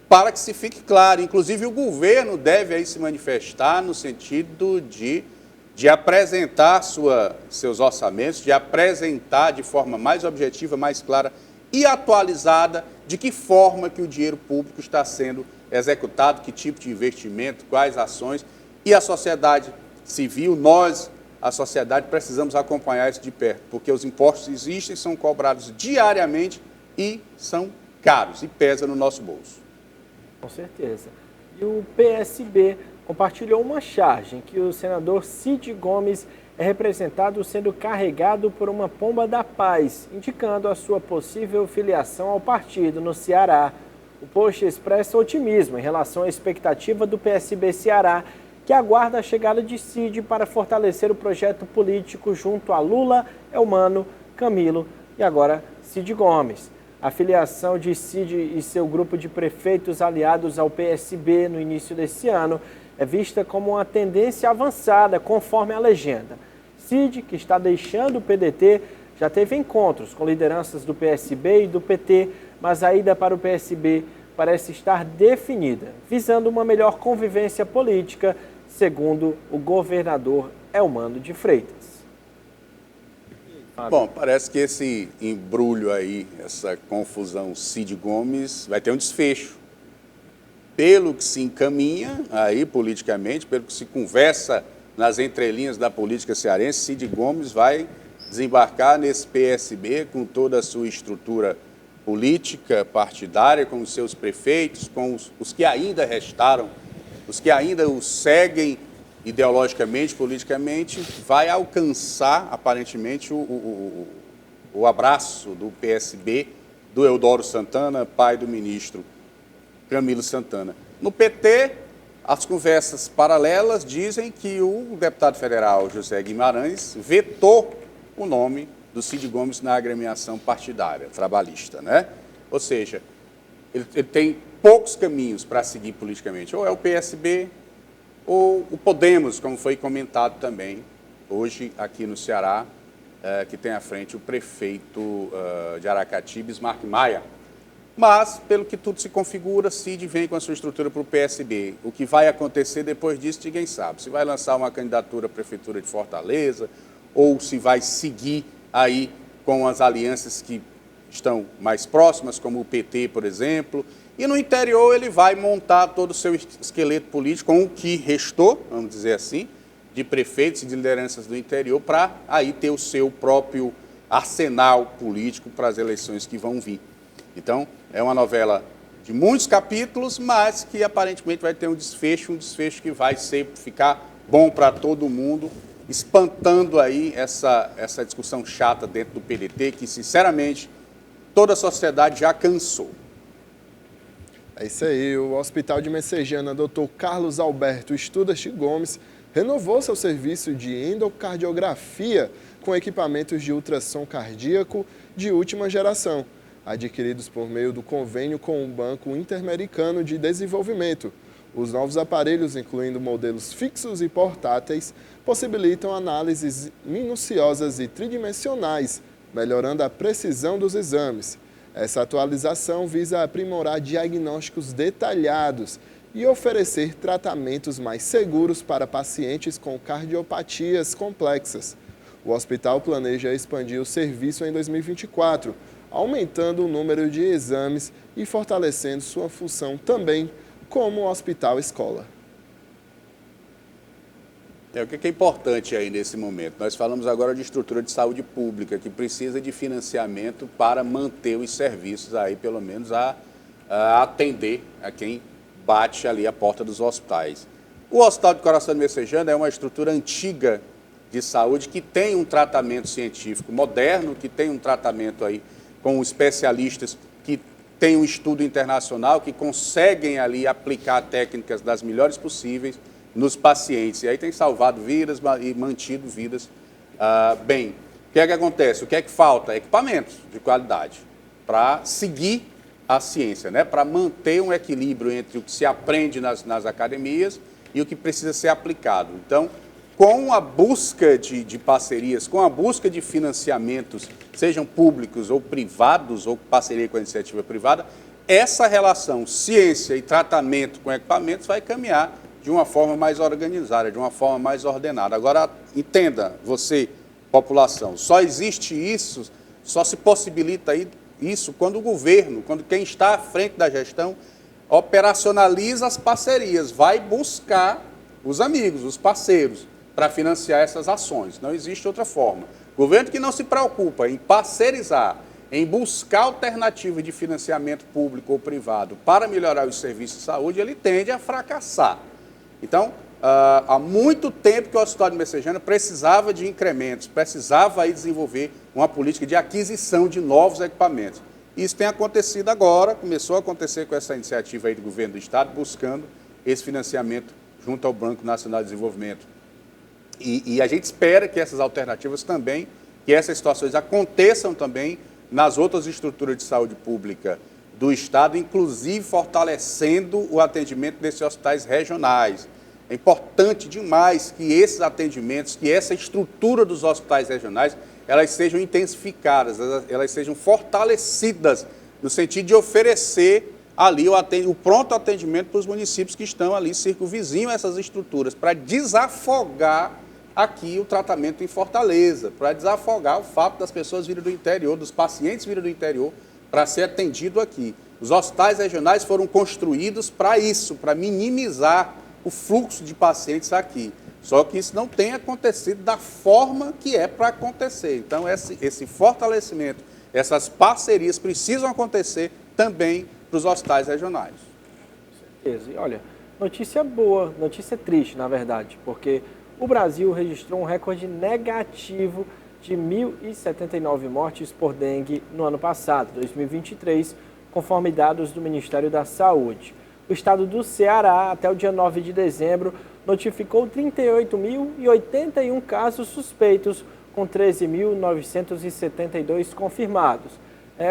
para que se fique claro. Inclusive, o governo deve aí se manifestar no sentido de de apresentar seus orçamentos, de apresentar de forma mais objetiva, mais clara e atualizada de que forma que o dinheiro público está sendo executado, que tipo de investimento, quais ações, e a sociedade civil, nós, a sociedade, precisamos acompanhar isso de perto, porque os impostos existem, são cobrados diariamente e são caros e pesam no nosso bolso. Com certeza. E o PSB compartilhou uma charge em que o senador Cid Gomes é representado sendo carregado por uma pomba da paz, indicando a sua possível filiação ao partido no Ceará. O post expressa otimismo em relação à expectativa do PSB Ceará, que aguarda a chegada de Cid para fortalecer o projeto político junto a Lula, Elmano, Camilo e agora Cid Gomes. A filiação de Cid e seu grupo de prefeitos aliados ao PSB no início desse ano é vista como uma tendência avançada, conforme a legenda. Cid, que está deixando o PDT, já teve encontros com lideranças do PSB e do PT, mas a ida para o PSB parece estar definida, visando uma melhor convivência política, segundo o governador Elmano de Freitas. Bom, parece que esse embrulho aí, essa confusão Cid Gomes, vai ter um desfecho. Pelo que se encaminha aí politicamente, pelo que se conversa nas entrelinhas da política cearense, Cid Gomes vai desembarcar nesse PSB com toda a sua estrutura política, partidária, com os seus prefeitos, com os que ainda restaram, os que ainda o seguem ideologicamente, politicamente, vai alcançar, aparentemente, o abraço do PSB, do Eudoro Santana, pai do ministro Camilo Santana. No PT, as conversas paralelas dizem que o deputado federal José Guimarães vetou o nome do Cid Gomes na agremiação partidária, trabalhista, né? Ou seja, ele tem poucos caminhos para seguir politicamente. Ou é o PSB, ou o Podemos, como foi comentado também hoje aqui no Ceará, que tem à frente o prefeito de Aracati, Bismarck Maia. Mas, pelo que tudo se configura, Cid vem com a sua estrutura para o PSB. O que vai acontecer depois disso, ninguém sabe. Se vai lançar uma candidatura à Prefeitura de Fortaleza, ou se vai seguir aí com as alianças que estão mais próximas, como o PT, por exemplo. E no interior ele vai montar todo o seu esqueleto político, com o que restou, vamos dizer assim, de prefeitos e de lideranças do interior, para aí ter o seu próprio arsenal político para as eleições que vão vir. Então, é uma novela de muitos capítulos, mas que aparentemente vai ter um desfecho que vai ficar bom para todo mundo, espantando aí essa discussão chata dentro do PDT, que, sinceramente, toda a sociedade já cansou. É isso aí, o Hospital de Messejana, Dr. Carlos Alberto Studas Gomes, renovou seu serviço de endocardiografia com equipamentos de ultrassom cardíaco de última geração, adquiridos por meio do convênio com o Banco Interamericano de Desenvolvimento. Os novos aparelhos, incluindo modelos fixos e portáteis, possibilitam análises minuciosas e tridimensionais, melhorando a precisão dos exames. Essa atualização visa aprimorar diagnósticos detalhados e oferecer tratamentos mais seguros para pacientes com cardiopatias complexas. O hospital planeja expandir o serviço em 2024, aumentando o número de exames e fortalecendo sua função também como hospital-escola. O que é importante aí nesse momento? Nós falamos agora de estrutura de saúde pública, que precisa de financiamento para manter os serviços aí, pelo menos, a atender a quem bate ali a porta dos hospitais. O Hospital de Coração de Messejana é uma estrutura antiga de saúde que tem um tratamento científico moderno, que tem um tratamento aí com especialistas que têm um estudo internacional, que conseguem ali aplicar técnicas das melhores possíveis nos pacientes. E aí tem salvado vidas e mantido vidas bem. O que é que acontece? O que é que falta? Equipamentos de qualidade para seguir a ciência, né? Para manter um equilíbrio entre o que se aprende nas academias e o que precisa ser aplicado. Então, com a busca de parcerias, com a busca de financiamentos, sejam públicos ou privados, ou parceria com a iniciativa privada, essa relação ciência e tratamento com equipamentos vai caminhar de uma forma mais organizada, de uma forma mais ordenada. Agora, entenda, você, população, só existe isso, só se possibilita isso quando o governo, quando quem está à frente da gestão, operacionaliza as parcerias, vai buscar os amigos, os parceiros, para financiar essas ações. Não existe outra forma. Governo que não se preocupa em parcerizar, em buscar alternativas de financiamento público ou privado para melhorar os serviços de saúde, ele tende a fracassar. Então, há muito tempo que o Hospital de Messejana precisava de incrementos, precisava aí desenvolver uma política de aquisição de novos equipamentos. Isso tem acontecido agora, começou a acontecer com essa iniciativa aí do governo do Estado, buscando esse financiamento junto ao Banco Nacional de Desenvolvimento. E a gente espera que essas alternativas também, que essas situações aconteçam também nas outras estruturas de saúde pública do Estado, inclusive fortalecendo o atendimento desses hospitais regionais. É importante demais que esses atendimentos, que essa estrutura dos hospitais regionais, elas sejam intensificadas, elas sejam fortalecidas, no sentido de oferecer ali o pronto atendimento para os municípios que estão ali circunvizinho a essas estruturas, para desafogar aqui o tratamento em Fortaleza, para desafogar o fato das pessoas virem do interior, dos pacientes virem do interior, para ser atendido aqui. Os hospitais regionais foram construídos para isso, para minimizar o fluxo de pacientes aqui. Só que isso não tem acontecido da forma que é para acontecer. Então, esse fortalecimento, essas parcerias precisam acontecer também para os hospitais regionais. Com certeza. E olha, notícia boa, notícia triste, na verdade, porque o Brasil registrou um recorde negativo de 1.079 mortes por dengue no ano passado, 2023, conforme dados do Ministério da Saúde. O estado do Ceará, até o dia 9 de dezembro, notificou 38.081 casos suspeitos, com 13.972 confirmados.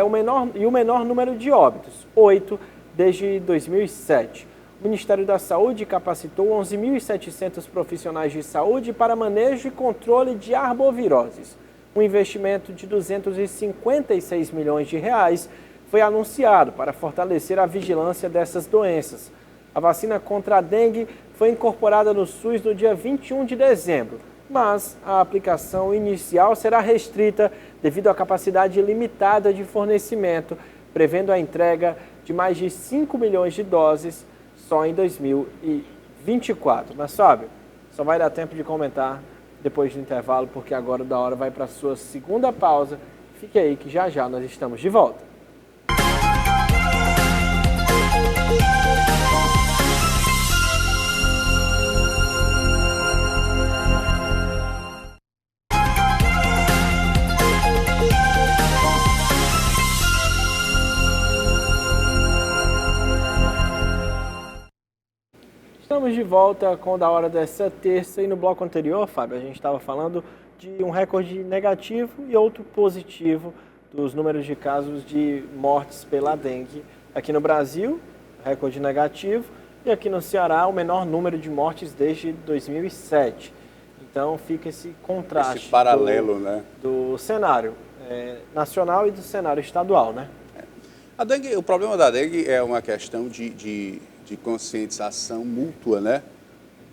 O menor número de óbitos, 8 desde 2007. O Ministério da Saúde capacitou 11.700 profissionais de saúde para manejo e controle de arboviroses. Um investimento de 256 milhões de reais foi anunciado para fortalecer a vigilância dessas doenças. A vacina contra a dengue foi incorporada no SUS no dia 21 de dezembro, mas a aplicação inicial será restrita devido à capacidade limitada de fornecimento, prevendo a entrega de mais de 5 milhões de doses só em 2024. Mas, Fábio, só vai dar tempo de comentar depois do intervalo, porque agora o Da Hora vai para a sua segunda pausa. Fique aí que já já nós estamos de volta. Estamos de volta com o Da Hora dessa terça e no bloco anterior, Fábio, a gente estava falando de um recorde negativo e outro positivo dos números de casos de mortes pela dengue. Aqui no Brasil, recorde negativo, e aqui no Ceará, o menor número de mortes desde 2007. Então fica esse contraste. Esse paralelo, né? Do cenário nacional e do cenário estadual, né? A dengue, o problema da dengue é uma questão de conscientização mútua, né?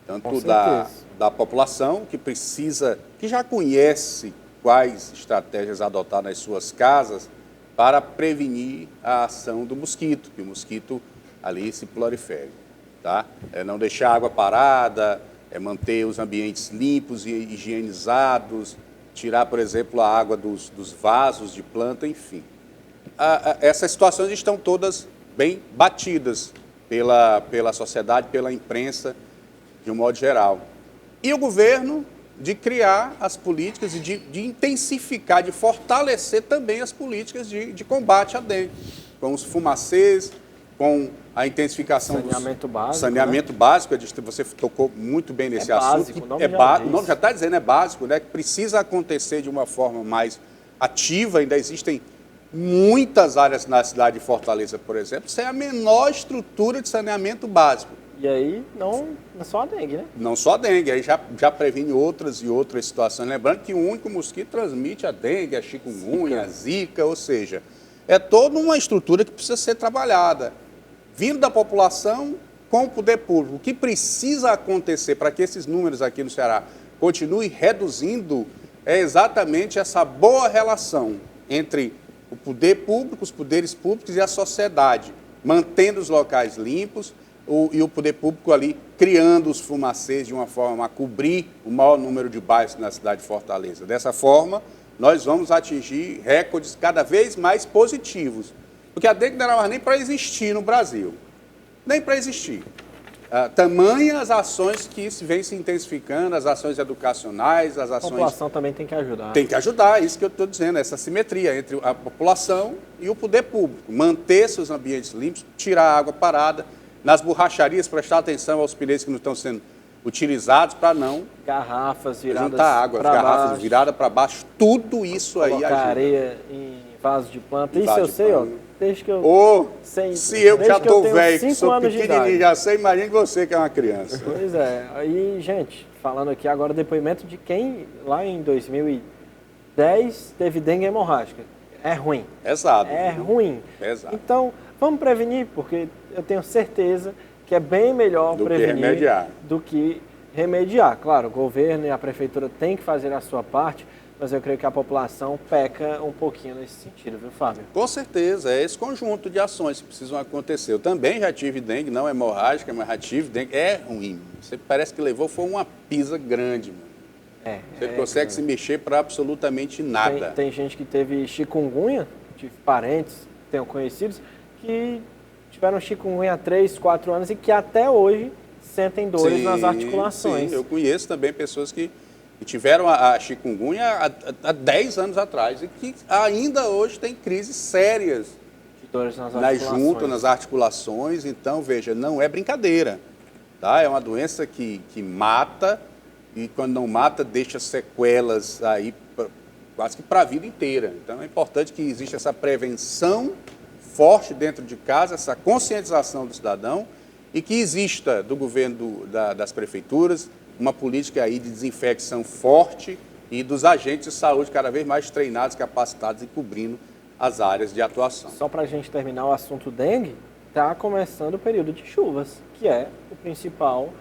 Tanto da população que precisa, que já conhece quais estratégias adotar nas suas casas para prevenir a ação do mosquito, que o mosquito ali se prolifere, tá? Não deixar a água parada, manter os ambientes limpos e higienizados, tirar, por exemplo, a água dos vasos de planta, enfim. Essas situações estão todas bem batidas pela sociedade, pela imprensa, de um modo geral. E o governo de criar as políticas e de intensificar, de fortalecer também as políticas de combate à dengue, com os fumacês, com a intensificação do saneamento básico. Você tocou muito bem nesse assunto. Básico, o nome já está dizendo, é básico, né? Que precisa acontecer de uma forma mais ativa. Ainda existem muitas áreas na cidade de Fortaleza, por exemplo, sem a menor estrutura de saneamento básico. E aí, não só a dengue, né? Não só a dengue, aí já previne outras e outras situações. Lembrando que o único mosquito transmite a dengue, a chikungunya, a zika, ou seja, é toda uma estrutura que precisa ser trabalhada. Vindo da população, com o poder público. O que precisa acontecer para que esses números aqui no Ceará continuem reduzindo é exatamente essa boa relação entre o poder público, os poderes públicos e a sociedade, mantendo os locais limpos e o poder público ali criando os fumacês de uma forma a cobrir o maior número de bairros na cidade de Fortaleza. Dessa forma, nós vamos atingir recordes cada vez mais positivos, porque a dengue não era mais nem para existir no Brasil, nem para existir. Tamanhas ações que vêm se intensificando, as ações educacionais, as ações... A população também tem que ajudar. Tem que ajudar, isso que eu estou dizendo, essa simetria entre a população e o poder público. Manter seus ambientes limpos, tirar a água parada, nas borracharias prestar atenção aos pneus que não estão sendo utilizados para não... Garrafas viradas juntar água, garrafas viradas para baixo, tudo isso aí ajuda. Areia em vaso de planta, isso eu sei, ó. Desde que eu... Se eu já estou velho, que sou pequenininho, já sei, imagine você que é uma criança. Pois é. Aí, gente, falando aqui agora o depoimento de quem lá em 2010 teve dengue hemorrágica. É ruim. Exato. É ruim. Exato. Então, vamos prevenir, porque eu tenho certeza que é bem melhor prevenir do que remediar. Claro, o governo e a prefeitura têm que fazer a sua parte, mas eu creio que a população peca um pouquinho nesse sentido, viu, Fábio? Com certeza, é esse conjunto de ações que precisam acontecer. Eu também já tive dengue, não hemorrágica, mas já tive dengue. É ruim. Você parece que levou, foi uma pisa grande, mano. Você consegue se mexer para absolutamente nada. Tem gente que teve chikungunya, tive parentes, tenho conhecidos, que tiveram chikungunya há 3, 4 anos e que até hoje sentem dores nas articulações. Sim, eu conheço também pessoas que tiveram a chikungunya há 10 anos atrás e que ainda hoje tem crises sérias de dores nas articulações. Então, veja, não é brincadeira. Tá? É uma doença que mata e, quando não mata, deixa sequelas aí quase que para a vida inteira. Então, é importante que exista essa prevenção forte dentro de casa, essa conscientização do cidadão e que exista do governo das prefeituras uma política aí de desinfecção forte e dos agentes de saúde cada vez mais treinados, capacitados e cobrindo as áreas de atuação. Só para a gente terminar o assunto dengue, está começando o período de chuvas, que é o principal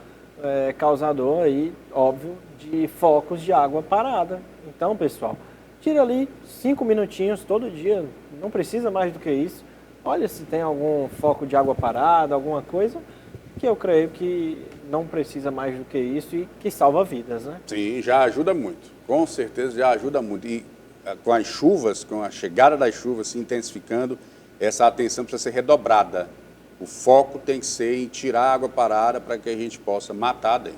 causador aí, óbvio, de focos de água parada. Então, pessoal, tira ali 5 minutinhos todo dia, não precisa mais do que isso. Olha se tem algum foco de água parada, alguma coisa, que eu creio que não precisa mais do que isso e que salva vidas, né? Sim, já ajuda muito. Com certeza já ajuda muito. E com as chuvas, com a chegada das chuvas se intensificando, essa atenção precisa ser redobrada. O foco tem que ser em tirar a água parada para que a gente possa matar a dengue.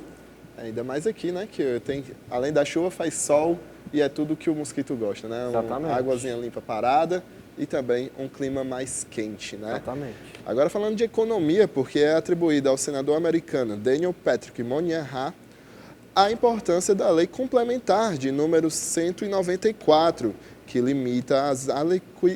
Ainda mais aqui, né? Que além da chuva faz sol e é tudo que o mosquito gosta, né? Exatamente. Uma águazinha limpa parada e também um clima mais quente, né? Exatamente. Agora falando de economia, porque é atribuída ao senador americano Daniel Patrick Moynihan a importância da lei complementar de número 194, que limita as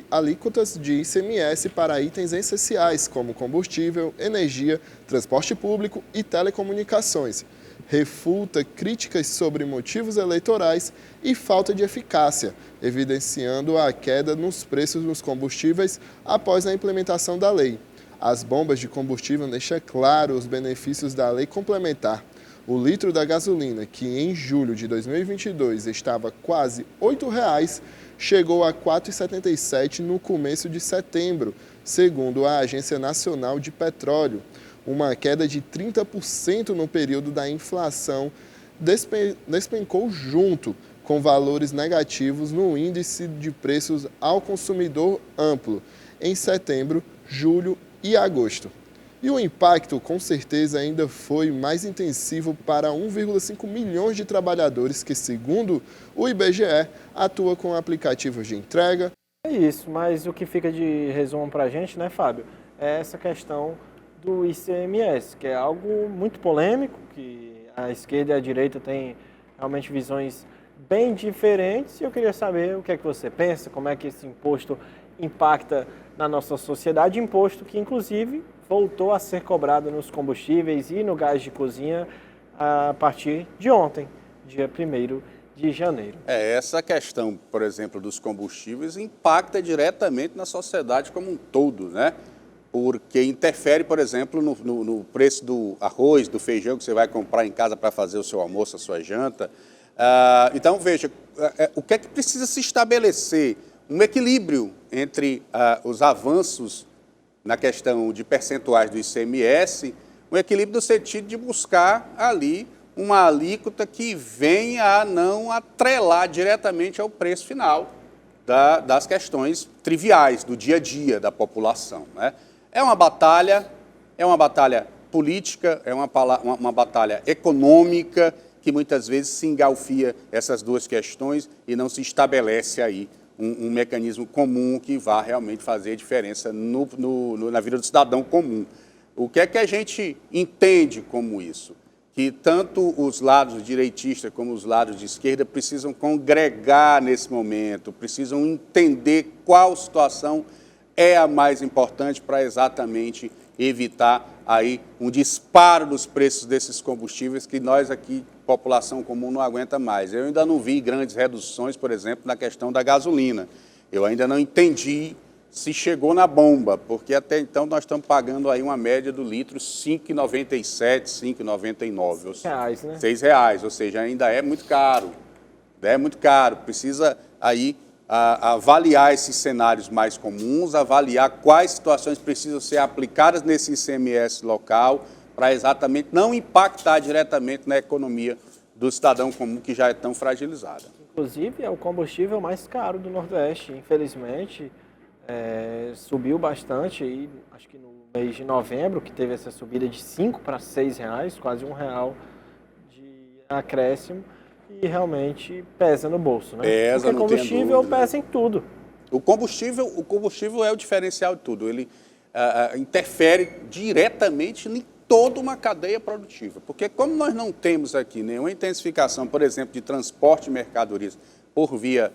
alíquotas de ICMS para itens essenciais, como combustível, energia, transporte público e telecomunicações. Refuta críticas sobre motivos eleitorais e falta de eficácia, evidenciando a queda nos preços dos combustíveis após a implementação da lei. As bombas de combustível deixam claro os benefícios da lei complementar. O litro da gasolina, que em julho de 2022 estava quase R$ 8,00, chegou a R$ 4,77 no começo de setembro, segundo a Agência Nacional de Petróleo. Uma queda de 30% no período da inflação despencou junto com valores negativos no índice de preços ao consumidor amplo em setembro, julho e agosto. E o impacto, com certeza, ainda foi mais intensivo para 1,5 milhões de trabalhadores que, segundo o IBGE, atua com aplicativos de entrega. É isso, mas o que fica de resumo para a gente, né, Fábio, é essa questão do ICMS, que é algo muito polêmico, que a esquerda e a direita têm realmente visões bem diferentes, e eu queria saber o que é que você pensa, como é que esse imposto impacta na nossa sociedade, imposto que, inclusive, voltou a ser cobrado nos combustíveis e no gás de cozinha a partir de ontem, dia 1º de janeiro. Essa questão, por exemplo, dos combustíveis impacta diretamente na sociedade como um todo, né? porque interfere, por exemplo, no preço do arroz, do feijão que você vai comprar em casa para fazer o seu almoço, a sua janta. Então, veja, o que é que precisa se estabelecer? Um equilíbrio entre os avanços na questão de percentuais do ICMS, um equilíbrio no sentido de buscar ali uma alíquota que venha a não atrelar diretamente ao preço final das questões triviais do dia a dia da população, né? É uma batalha política, é uma batalha econômica que muitas vezes se engalfia essas duas questões e não se estabelece aí um mecanismo comum que vá realmente fazer diferença na vida do cidadão comum. O que é que a gente entende como isso? Que tanto os lados direitistas como os lados de esquerda precisam congregar nesse momento, precisam entender qual situação é a mais importante para exatamente evitar aí um disparo dos preços desses combustíveis que nós aqui, população comum, não aguenta mais. Eu ainda não vi grandes reduções, por exemplo, na questão da gasolina. Eu ainda não entendi se chegou na bomba, porque até então nós estamos pagando aí uma média do litro R$ 5,97, R$ 5,99. R$6, né? R$6, ou seja, ainda é muito caro. É muito caro. Precisa aí avaliar esses cenários mais comuns, avaliar quais situações precisam ser aplicadas nesse ICMS local para exatamente não impactar diretamente na economia do cidadão comum que já é tão fragilizada. Inclusive, é o combustível mais caro do Nordeste, infelizmente. Subiu bastante, e acho que no mês de novembro, que teve essa subida de 5 para 6 reais, quase R$1 de acréscimo, e realmente pesa no bolso, né? Pesa, porque o combustível pesa em tudo. O combustível é o diferencial de tudo, ele interfere diretamente em toda uma cadeia produtiva, porque como nós não temos aqui nenhuma intensificação, por exemplo, de transporte de mercadorias por via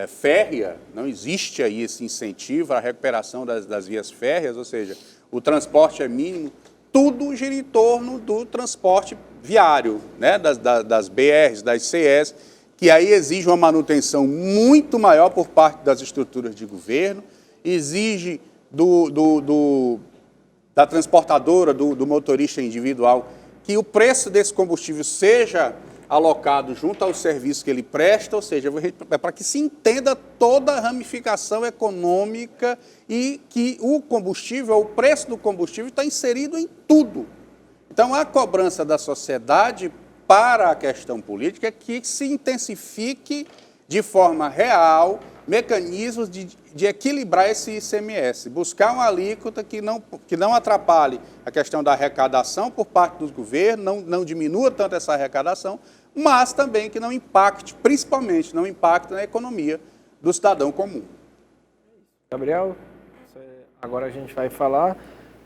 férrea, não existe aí esse incentivo à recuperação das vias férreas, ou seja, o transporte é mínimo, tudo gira em torno do transporte viário, né, das BRs, das CEs, que aí exige uma manutenção muito maior por parte das estruturas de governo, exige da transportadora, do motorista individual, que o preço desse combustível seja alocado junto ao serviço que ele presta, ou seja, é para que se entenda toda a ramificação econômica e que o combustível, o preço do combustível está inserido em tudo. Então, a cobrança da sociedade para a questão política é que se intensifique de forma real mecanismos de equilibrar esse ICMS, buscar uma alíquota que não atrapalhe a questão da arrecadação por parte dos governos, não diminua tanto essa arrecadação, mas também que não impacte, principalmente, não impacte na economia do cidadão comum. Gabriel, agora a gente vai falar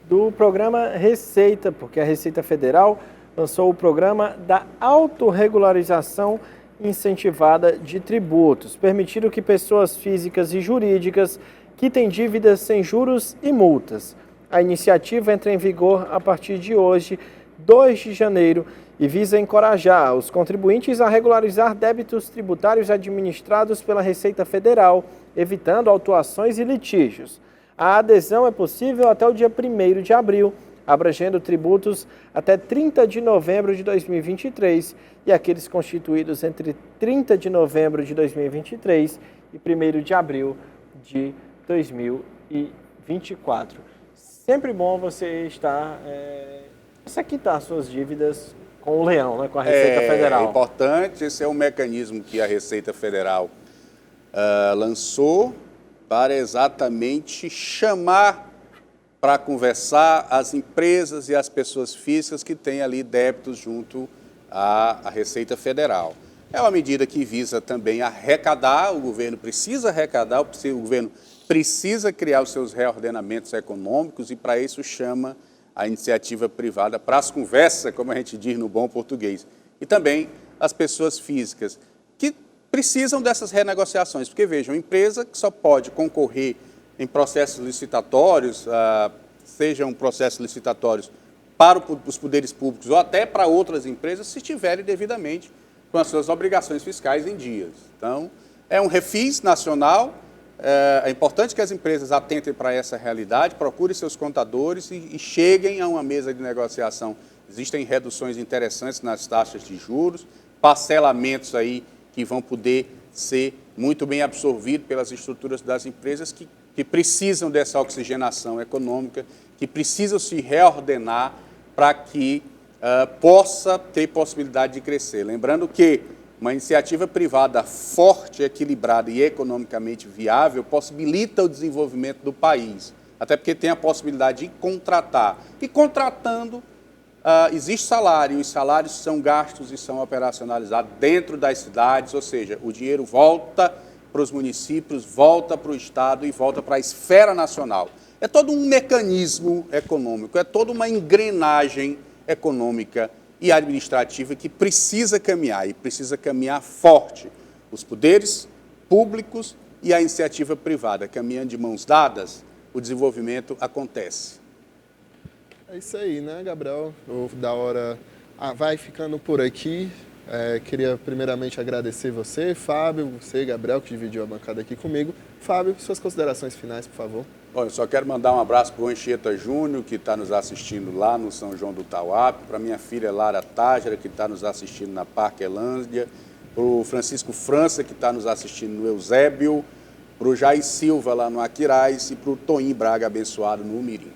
do programa Receita, porque a Receita Federal lançou o programa da autorregularização incentivada de tributos, permitindo que pessoas físicas e jurídicas quitem dívidas sem juros e multas. A iniciativa entra em vigor a partir de hoje, 2 de janeiro, e visa encorajar os contribuintes a regularizar débitos tributários administrados pela Receita Federal, evitando autuações e litígios. A adesão é possível até o dia 1º de abril, abrangendo tributos até 30 de novembro de 2023 e aqueles constituídos entre 30 de novembro de 2023 e 1º de abril de 2024. Sempre bom você você quitar suas dívidas com o leão, né, com a Receita Federal. É importante, esse é um mecanismo que a Receita Federal lançou para exatamente chamar para conversar as empresas e as pessoas físicas que têm ali débitos junto à Receita Federal. É uma medida que visa também arrecadar, o governo precisa arrecadar, o governo precisa criar os seus reordenamentos econômicos e para isso chama a iniciativa privada para as conversas, como a gente diz no bom português. E também as pessoas físicas que precisam dessas renegociações, porque vejam, empresa que só pode concorrer em processos licitatórios, sejam processos licitatórios para os poderes públicos ou até para outras empresas, se estiverem devidamente com as suas obrigações fiscais em dias. Então, é um refis nacional é importante que as empresas atentem para essa realidade, procurem seus contadores e cheguem a uma mesa de negociação. Existem reduções interessantes nas taxas de juros, parcelamentos aí que vão poder ser muito bem absorvidos pelas estruturas das empresas que precisam dessa oxigenação econômica, que precisam se reordenar para que possa ter possibilidade de crescer. Lembrando que uma iniciativa privada forte, equilibrada e economicamente viável possibilita o desenvolvimento do país, até porque tem a possibilidade de contratar. E contratando, existe salário, e os salários são gastos e são operacionalizados dentro das cidades, ou seja, o dinheiro volta para os municípios, volta para o Estado e volta para a esfera nacional. É todo um mecanismo econômico, é toda uma engrenagem econômica e administrativa que precisa caminhar, e precisa caminhar forte. Os poderes públicos e a iniciativa privada caminhando de mãos dadas, o desenvolvimento acontece. É isso aí, né, Gabriel? O Da Hora vai ficando por aqui. Queria primeiramente agradecer você, Fábio, você, Gabriel, que dividiu a bancada aqui comigo. Fábio, suas considerações finais, por favor. Bom, eu só quero mandar um abraço para o Anchieta Júnior, que está nos assistindo lá no São João do Tauape, para minha filha Lara Tágera, que está nos assistindo na Parque Elândia, para o Francisco França, que está nos assistindo no Eusébio, para o Jair Silva, lá no Aquiraz, e para o Toim Braga, abençoado no Umirim.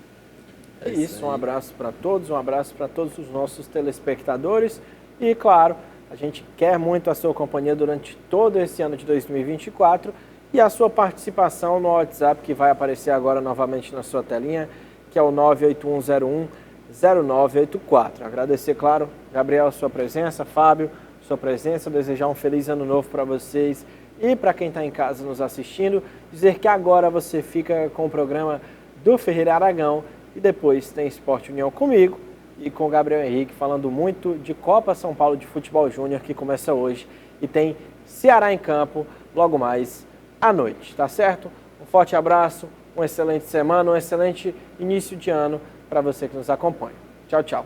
É isso, um abraço para todos, um abraço para todos os nossos telespectadores e, claro, a gente quer muito a sua companhia durante todo esse ano de 2024 e a sua participação no WhatsApp que vai aparecer agora novamente na sua telinha, que é o 981010984. Agradecer, claro, Gabriel, a sua presença, Fábio, sua presença, desejar um feliz ano novo para vocês e para quem está em casa nos assistindo, dizer que agora você fica com o programa do Ferreira Aragão e depois tem Esporte União comigo e com o Gabriel Henrique, falando muito de Copa São Paulo de Futebol Júnior, que começa hoje, e tem Ceará em campo logo mais à noite, tá certo? Um forte abraço, uma excelente semana, um excelente início de ano para você que nos acompanha. Tchau, tchau.